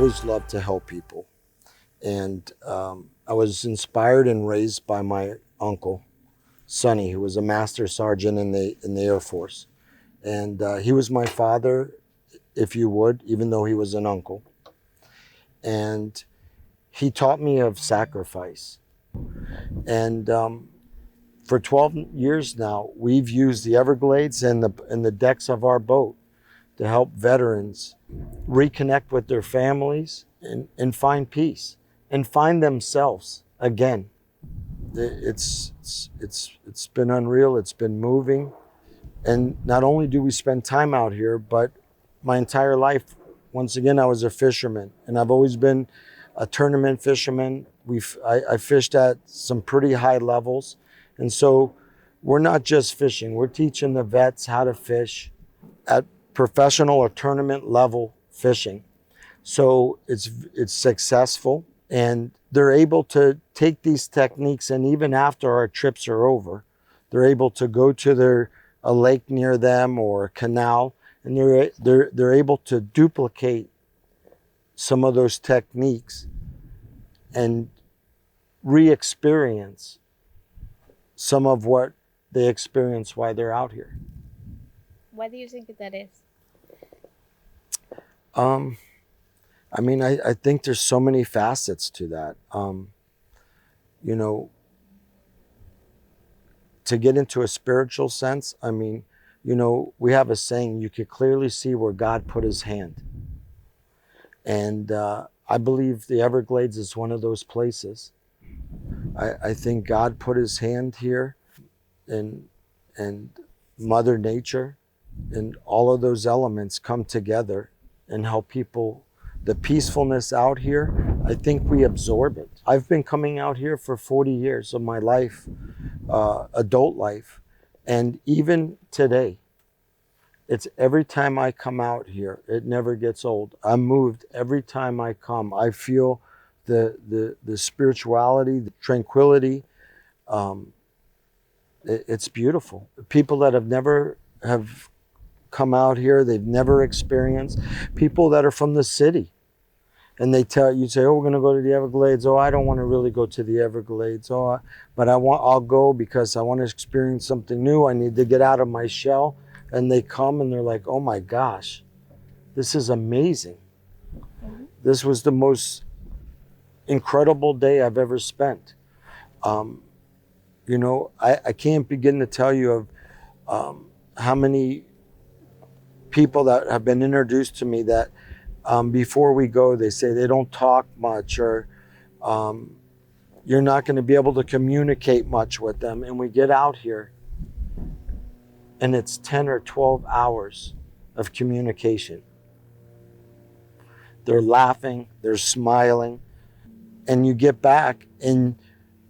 always loved to help people. And I was inspired and raised by my uncle, Sonny, who was a master sergeant in the Air Force. And he was my father, if you would, even though he was an uncle. And he taught me of sacrifice. And for 12 years now, we've used the Everglades and the decks of our boat to help veterans reconnect with their families and find peace and find themselves again. It's been unreal. It's been moving. And not only do we spend time out here, but my entire life, once again, I was a fisherman, and I've always been a tournament fisherman. I fished at some pretty high levels. And so we're not just fishing, we're teaching the vets how to fish at professional or tournament level fishing. So it's successful, and they're able to take these techniques, and even after our trips are over, they're able to go to a lake near them or a canal, and they're able to duplicate some of those techniques and re-experience some of what they experience while they're out here. Why do you think that is? I mean, I think there's so many facets to that. You know, to get into a spiritual sense, I mean, you know, we have a saying, you could clearly see where God put his hand. And I believe the Everglades is one of those places. I think God put his hand here, and Mother Nature and all of those elements come together and help people. The peacefulness out here, I think we absorb it. I've been coming out here for 40 years of my life, adult life, and even today, it's every time I come out here, it never gets old. I'm moved every time I come. I feel the spirituality, the tranquility. It's beautiful. People that have come out here, they've never experienced. People that are from the city, and they tell you, say, "Oh, we're going to go to the Everglades." "Oh, I don't want to really go to the Everglades." "Oh, but I'll go because I want to experience something new. I need to get out of my shell." And they come and they're like, "Oh my gosh, this is amazing. This was the most incredible day I've ever spent." You know, I can't begin to tell you of how many people that have been introduced to me that before we go, they say they don't talk much, or you're not going to be able to communicate much with them. And we get out here, and it's 10 or 12 hours of communication. They're laughing, they're smiling, and you get back and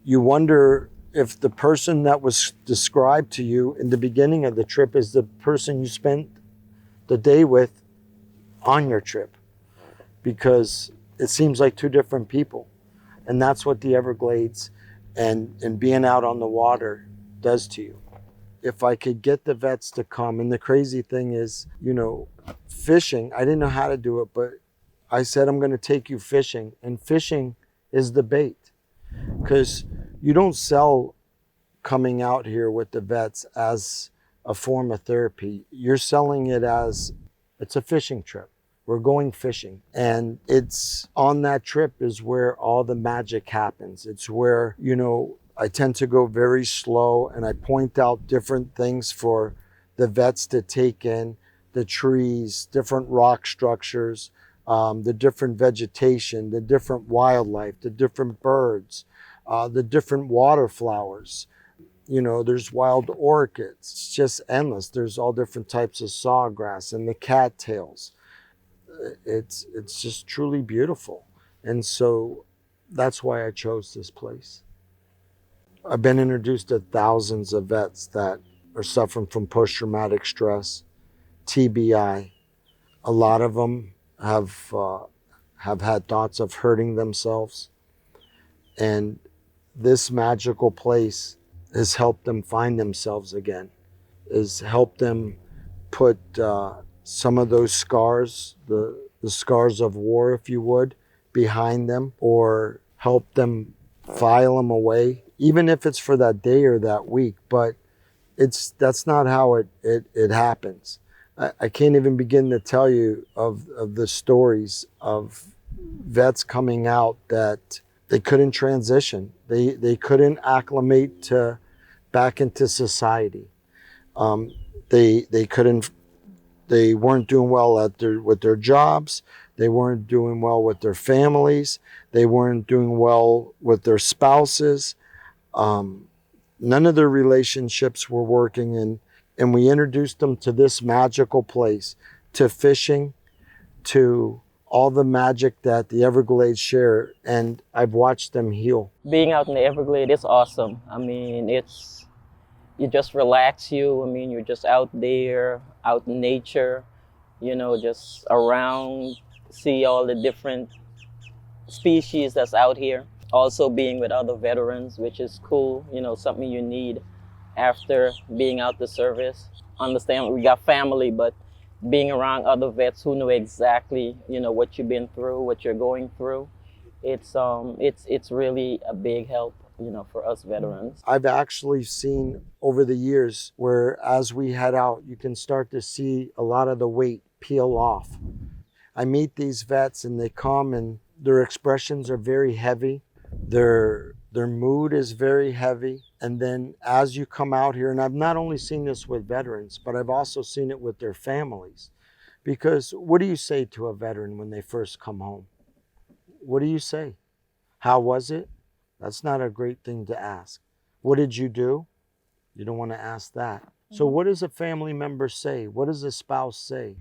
you wonder if the person that was described to you in the beginning of the trip is the person you spent the day with on your trip, because it seems like two different people. And that's what the Everglades and being out on the water does to you. If I could get the vets to come, and the crazy thing is, you know, fishing, I didn't know how to do it, but I said, "I'm going to take you fishing," and fishing is the bait, because you don't sell coming out here with the vets as a form of therapy. You're selling it as it's a fishing trip. We're going fishing, and it's on that trip is where all the magic happens. It's where, you know, I tend to go very slow, and I point out different things for the vets to take in: the trees, different rock structures, the different vegetation, the different wildlife, the different birds, the different water flowers. You know, there's wild orchids. It's just endless. There's all different types of sawgrass and the cattails. It's just truly beautiful. And so that's why I chose this place. I've been introduced to thousands of vets that are suffering from post-traumatic stress, TBI. A lot of them have had thoughts of hurting themselves. And this magical place has helped them find themselves again, has helped them put some of those scars, the the scars of war, if you would, behind them, or help them file them away, even if it's for that day or that week. But that's not how it happens. I can't even begin to tell you of the stories of vets coming out that they couldn't transition. They couldn't acclimate to back into society. Um, they couldn't. They weren't doing well with their jobs. They weren't doing well with their families. They weren't doing well with their spouses. Um, None of their relationships were working, and we introduced them to this magical place, to fishing, to all the magic that the Everglades share, and I've watched them heal. Being out in the Everglades is awesome. I mean, it just relax you. I mean, you're just out there, out in nature, just around, see all the different species that's out here. Also being with other veterans, which is cool, something you need after being out the service. Understand we got family, but being around other vets who know exactly, what you've been through, what you're going through, it's really a big help, for us veterans. I've actually seen over the years where as we head out, you can start to see a lot of the weight peel off. I meet these vets and they come and their expressions are very heavy. Their mood is very heavy. And then as you come out here, and I've not only seen this with veterans, but I've also seen it with their families. Because what do you say to a veteran when they first come home? What do you say? How was it? That's not a great thing to ask. What did you do? You don't want to ask that. So what does a family member say? What does a spouse say?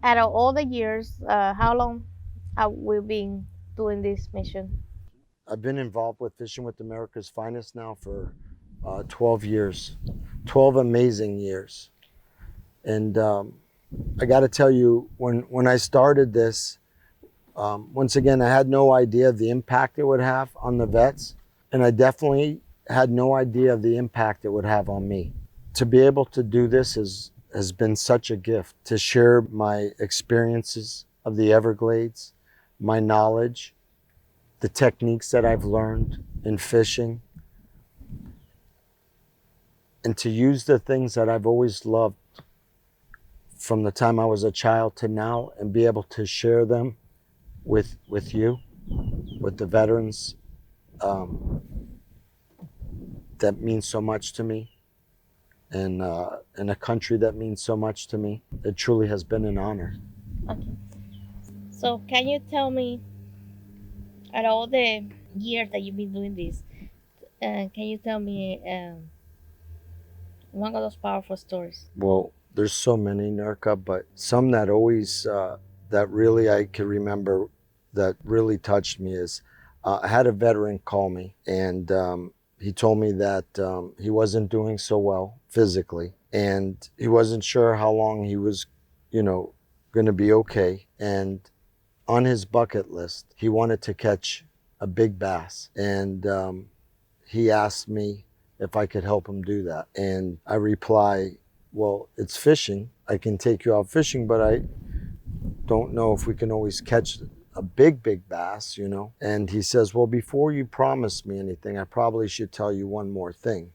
Out of all the years, how long have we been doing this mission? I've been involved with Fishing with America's Finest now for 12 years, 12 amazing years. And I got to tell you, when I started this, once again, I had no idea of the impact it would have on the vets. And I definitely had no idea of the impact it would have on me. To be able to do this has been such a gift, to share my experiences of the Everglades, my knowledge, the techniques that I've learned in fishing, and to use the things that I've always loved from the time I was a child to now, and be able to share them with you, with the veterans. That means so much to me, and in a country that means so much to me. It truly has been an honor. Okay. So can you tell me, out of all the years that you've been doing this, can you tell me one of those powerful stories? Well, there's so many, Nurka, but some that always, that really I can remember that really touched me is I had a veteran call me, and he told me that he wasn't doing so well physically, and he wasn't sure how long he was, going to be okay. And on his bucket list, he wanted to catch a big bass, and he asked me if I could help him do that. And I reply, well, it's fishing. I can take you out fishing, but I don't know if we can always catch a big bass, And he says, well, before you promise me anything, I probably should tell you one more thing.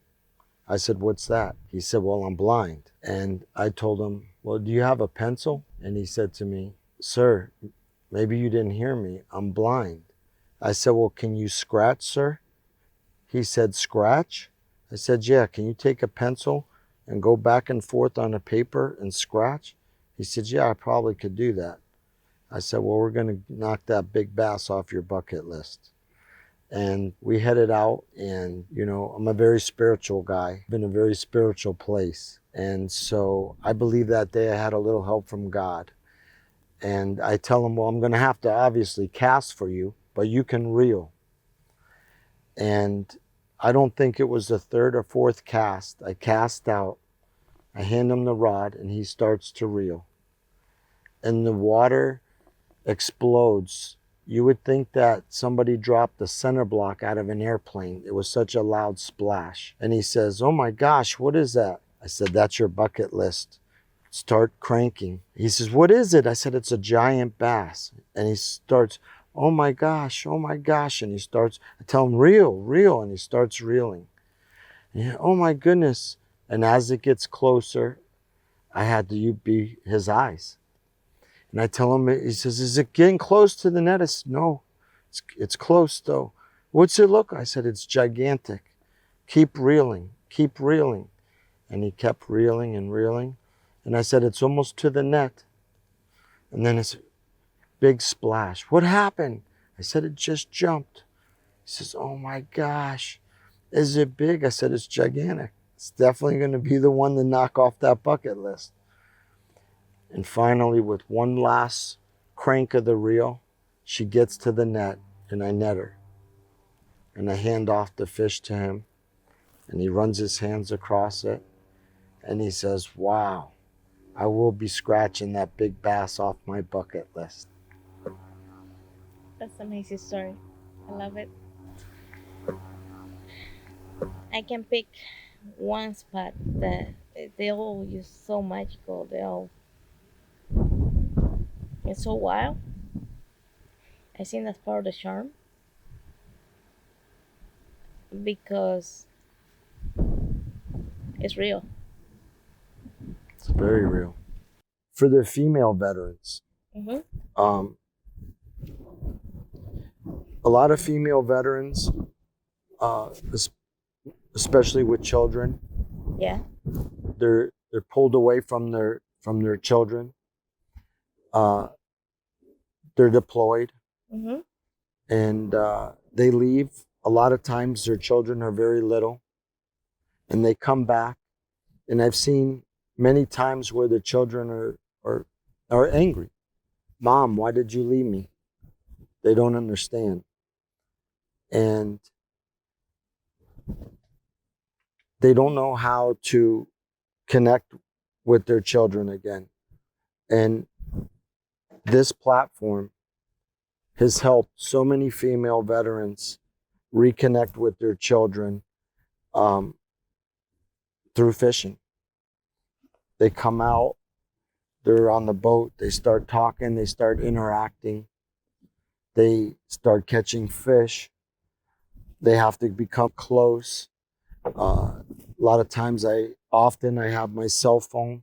I said, what's that? He said, well, I'm blind. And I told him, well, do you have a pencil? And he said to me, sir, maybe you didn't hear me. I'm blind. I said, well, can you scratch, sir? He said, scratch? I said, yeah, can you take a pencil and go back and forth on a paper and scratch? He said, yeah, I probably could do that. I said, well, we're going to knock that big bass off your bucket list. And we headed out, and, you know, I'm a very spiritual guy, been in a very spiritual place. And so I believe that day I had a little help from God. And I tell him, well, I'm going to have to obviously cast for you, but you can reel. And I don't think it was the third or fourth cast. I cast out, I hand him the rod, and he starts to reel. And the water explodes. You would think that somebody dropped the center block out of an airplane. It was such a loud splash. And he says, oh my gosh, what is that? I said, that's your bucket list. Start cranking. He says, what is it? I said, it's a giant bass. And he starts, oh my gosh, oh my gosh. And he starts, I tell him, reel, reel. And he starts reeling. And oh my goodness. And as it gets closer, I had to be his eyes. And I tell him, he says, is it getting close to the net? I said, no, it's close though. What's it look? I said, it's gigantic. Keep reeling, keep reeling. And he kept reeling and reeling. And I said, it's almost to the net. And then it's a big splash. What happened? I said, it just jumped. He says, oh my gosh, is it big? I said, it's gigantic. It's definitely going to be the one to knock off that bucket list. And finally, with one last crank of the reel, she gets to the net, and I net her. And I hand off the fish to him, and he runs his hands across it, and he says, wow, I will be scratching that big bass off my bucket list. That's an amazing story. I love it. I can pick one spot that they all use so magical. They all it's so wild. I think that's part of the charm because it's real. It's very real. For the female veterans, Mm-hmm. um, a lot of female veterans, uh, especially with children, Yeah. they're pulled away from their children. They're deployed, Mm-hmm. and they leave. A lot of times their children are very little, and they come back. And I've seen many times where the children are angry. Mom, why did you leave me? They don't understand. And they don't know how to connect with their children again. And this platform has helped so many female veterans reconnect with their children um, through fishing. They come out, they're on the boat, they start talking, they start interacting, they start catching fish, they have to become close. A lot of times I have my cell phone,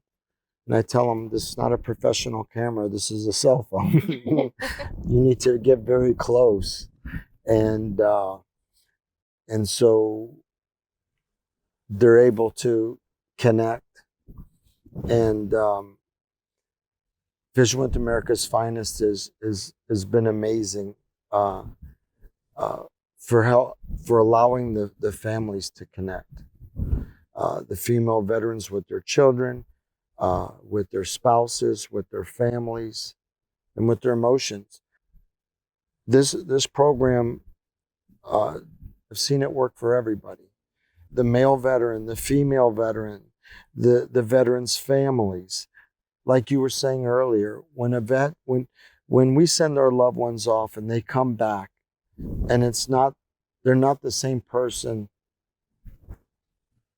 and I tell them, this is not a professional camera, this is a cell phone. You need to get very close. And so they're able to connect. And Fishing with America's Finest has been amazing uh, for allowing the families to connect. The female veterans with their children, with their spouses, with their families, and with their emotions. This program, I've seen it work for everybody. The male veteran, the female veteran, the veterans' families. Like you were saying earlier, when we send our loved ones off and they come back, and they're not the same person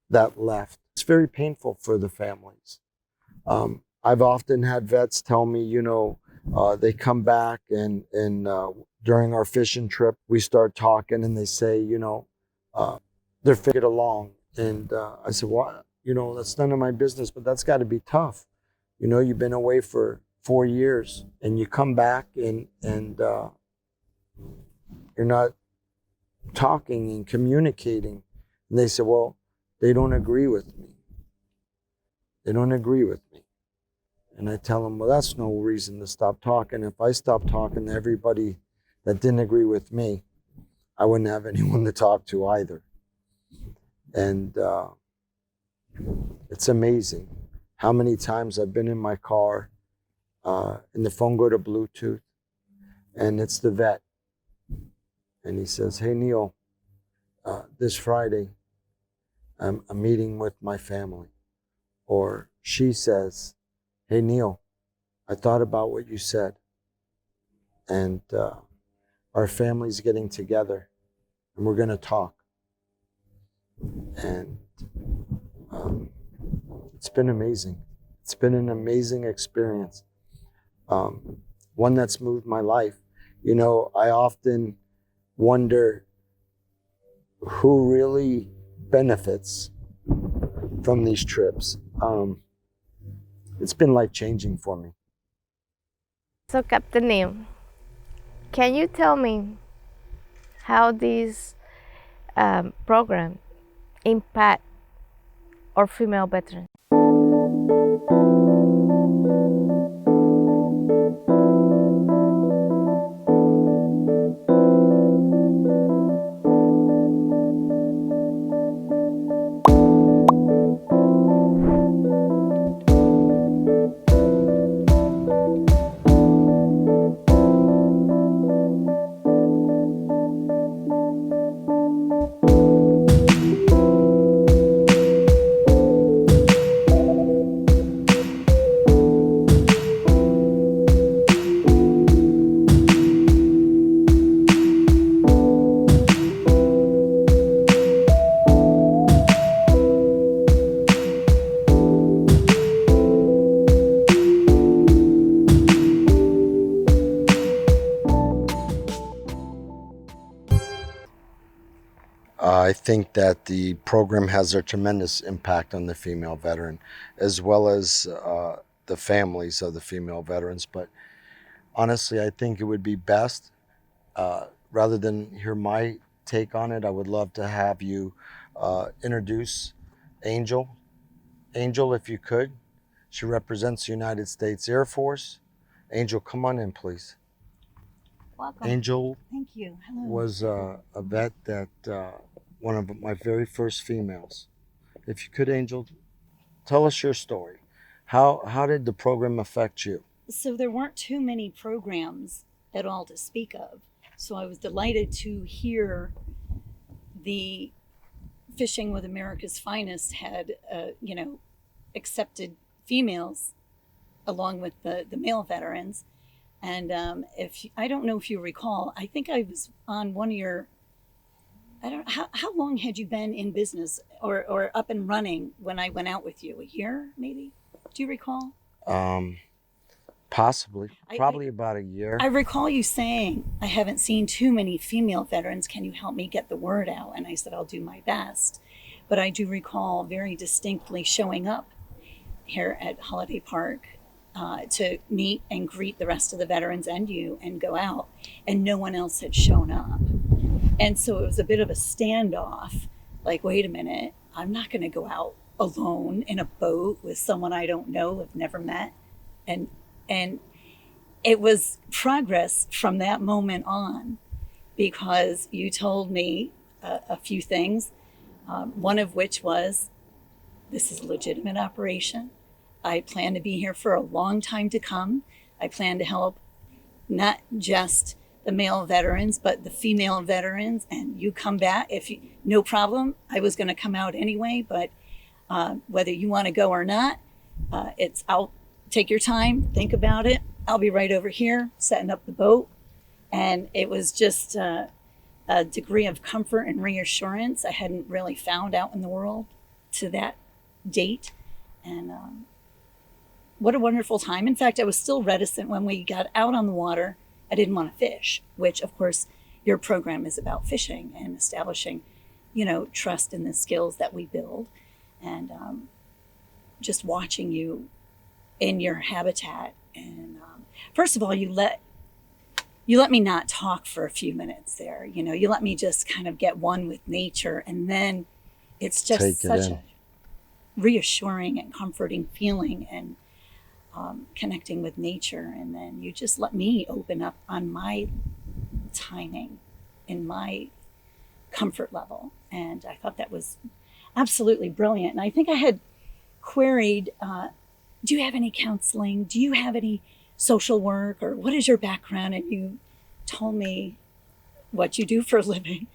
that left. It's very painful for the families. I've often had vets tell me, they come back and during our fishing trip, we start talking and they say, they're figured along. And I said, well, that's none of my business, but that's got to be tough. You've been away for 4 years and you come back and you're not talking and communicating. And they said, well, they don't agree with me. They don't agree with me. And I tell them, well, that's no reason to stop talking. If I stopped talking to everybody that didn't agree with me, I wouldn't have anyone to talk to either. And it's amazing how many times I've been in my car and the phone go to Bluetooth, and it's the vet. And he says, hey, Neal, this Friday, I'm meeting with my family. Or she says, hey, Neal, I thought about what you said. And our family's getting together and we're going to talk. And it's been amazing. It's been an amazing experience. One that's moved my life. You know, I often wonder who really benefits from these trips. It's been life-changing for me. So, Captain Neal, can you tell me how this program impact our female veterans? I think that the program has a tremendous impact on the female veteran, as well as the families of the female veterans. But honestly, I think it would be best, rather than hear my take on it, I would love to have you introduce Angel. Angel, if you could. She represents the United States Air Force. Angel, come on in, please. Welcome. Angel Thank you. Hello. was a vet that one of my very first females. If you could, Angel, tell us your story. How did the program affect you? So there weren't too many programs at all to speak of. So I was delighted to hear the Fishing with America's Finest had, accepted females along with the male veterans. And I don't know if you recall, I think I was on one of your, I don't know, how long had you been in business or up and running when I went out with you? A year, maybe? Do you recall? Possibly, probably about a year. I recall you saying, I haven't seen too many female veterans. Can you help me get the word out? And I said, I'll do my best. But I do recall very distinctly showing up here at Holiday Park to meet and greet the rest of the veterans and you and go out. And no one else had shown up. And so it was a bit of a standoff. Like, wait a minute, I'm not going to go out alone in a boat with someone I don't know, have never met. And it was progress from that moment on, because you told me a few things, one of which was, this is a legitimate operation. I plan to be here for a long time to come. I plan to help not just the male veterans, but the female veterans. And you come back, no problem. I was going to come out anyway, but whether you want to go or not, I'll take your time, think about it. I'll be right over here setting up the boat. And it was just a degree of comfort and reassurance I hadn't really found out in the world to that date. And what a wonderful time. In fact, I was still reticent when we got out on the water. I didn't want to fish, which of course your program is about fishing and establishing, trust in the skills that we build. And just watching you in your habitat. And first of all, you let me not talk for a few minutes there. You let me just kind of get one with nature. And then it's just such a reassuring and comforting feeling. And connecting with nature. And then you just let me open up on my timing in my comfort level. And I thought that was absolutely brilliant. And I think I had queried, do you have any counseling? Do you have any social work? Or what is your background? And you told me what you do for a living.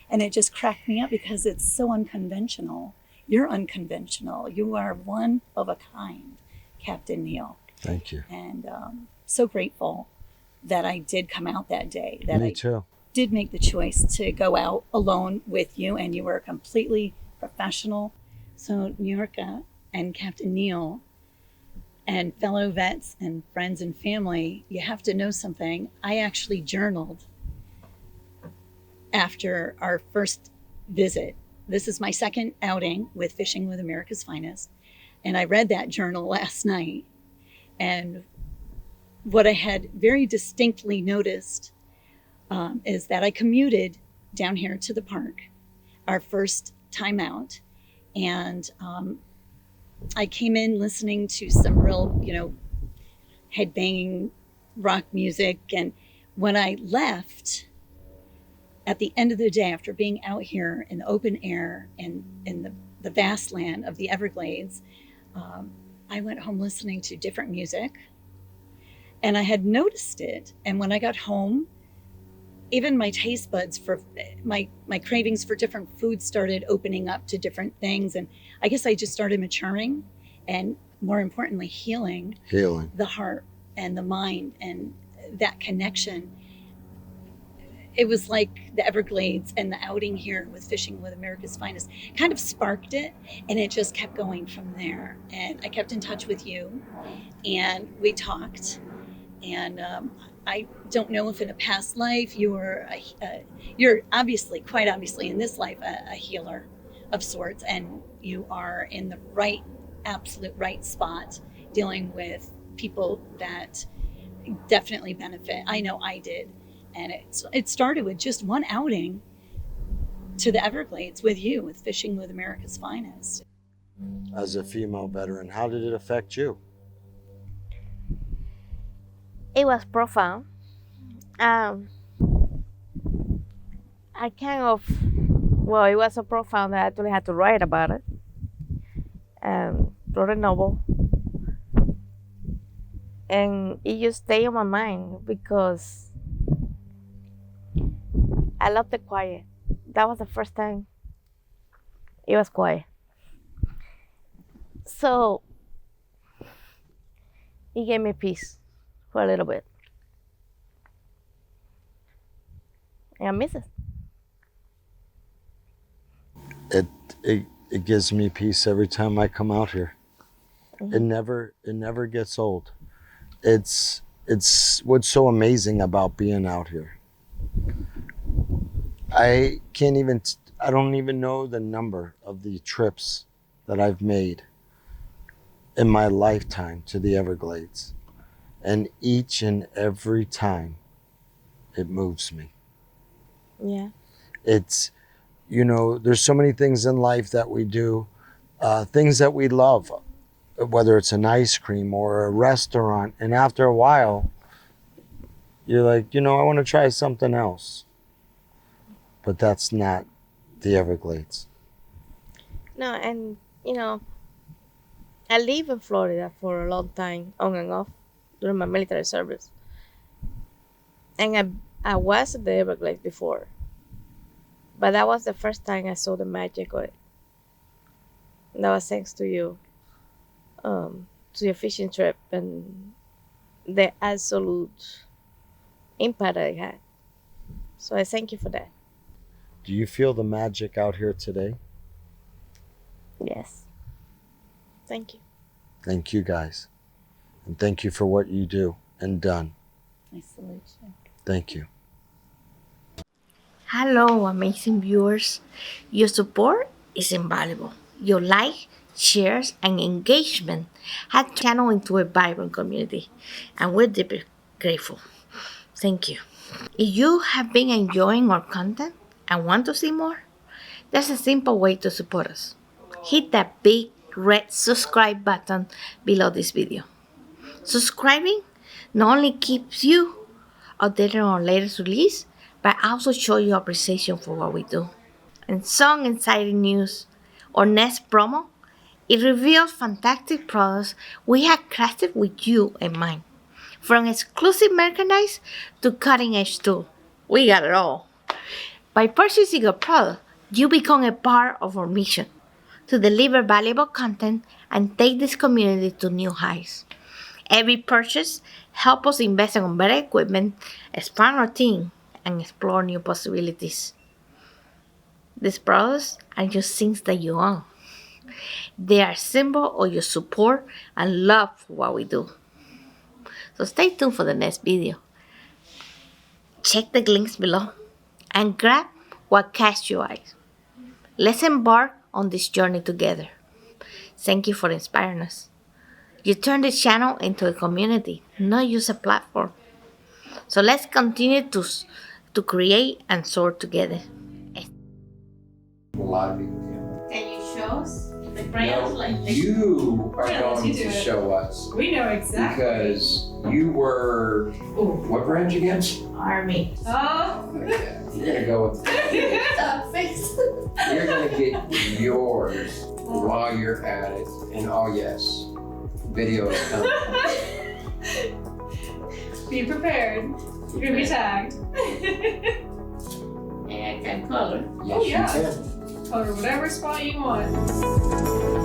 And it just cracked me up because it's so unconventional. You're unconventional. You are one of a kind, Captain Neal. Thank you. And so grateful that I did come out that day. That Me I too. did make the choice to go out alone with you, and you were completely professional. So, New York and Captain Neal and fellow vets and friends and family, you have to know something. I actually journaled after our first visit. This is my second outing with Fishing with America's Finest. And I read that journal last night. And what I had very distinctly noticed is that I commuted down here to the park, our first time out. And I came in listening to some real, headbanging rock music. And when I left, at the end of the day, after being out here in the open air and in the vast land of the Everglades, I went home listening to different music. And I had noticed it. And when I got home, even my taste buds for my cravings for different foods started opening up to different things. And I guess I just started maturing and, more importantly, healing the heart and the mind and that connection. It was like the Everglades and the outing here with Fishing with America's Finest kind of sparked it, and it just kept going from there. And I kept in touch with you, and we talked. And I don't know if in a past life you're obviously, quite obviously in this life, a healer of sorts, and you are in the right, absolute right spot dealing with people that definitely benefit. I know I did. And it started with just one outing to the Everglades with you, with Fishing with America's Finest. As a female veteran, how did it affect you? It was profound. I kind of, well, it was so profound that I actually had to write about it. Wrote a novel. And it just stayed on my mind because I love the quiet. That was the first time it was quiet. So it gave me peace for a little bit. And I miss it. It gives me peace every time I come out here. Mm-hmm. It never gets old. It's what's so amazing about being out here. I don't even know the number of the trips that I've made in my lifetime to the Everglades. And each and every time it moves me. Yeah. It's, there's so many things in life that we do, things that we love, whether it's an ice cream or a restaurant. And after a while, you're like, I want to try something else. But that's not the Everglades. No, and I lived in Florida for a long time, on and off, during my military service. And I was at the Everglades before. But that was the first time I saw the magic of it. And that was thanks to you, to your fishing trip and the absolute impact that it had. So I thank you for that. Do you feel the magic out here today? Yes. Thank you. Thank you, guys. And thank you for what you do and done. I salute you. Thank you. Hello, amazing viewers. Your support is invaluable. Your like, shares, and engagement have turned the channel into a vibrant community, and we're deeply grateful. Thank you. If you have been enjoying our content and want to see more, there's a simple way to support us. Hit that big red subscribe button below this video. Subscribing not only keeps you updated on our latest release, but also show you appreciation for what we do. And some exciting news. Our next promo, it reveals fantastic products we have crafted with you in mind. From exclusive merchandise to cutting edge tools, we got it all. By purchasing a product, you become a part of our mission to deliver valuable content and take this community to new heights. Every purchase helps us invest in better equipment, expand our team, and explore new possibilities. These products are just things that you own. They are a symbol of your support and love for what we do. So stay tuned for the next video. Check the links below and grab what catches your eyes. Let's embark on this journey together. Thank you for inspiring us. You turn this channel into a community, not just a platform. So let's continue to create and soar together. A lot of people can. Can you show us the No, you are Yeah, going you to do it. show us We know exactly. because you were what branch again? Army. Oh. Okay, you're gonna go with you're gonna get yours while you're at it, and oh yes, video is coming. Be prepared. You're gonna be tagged. And I can color. Yes, yeah. you can. Color whatever spot you want.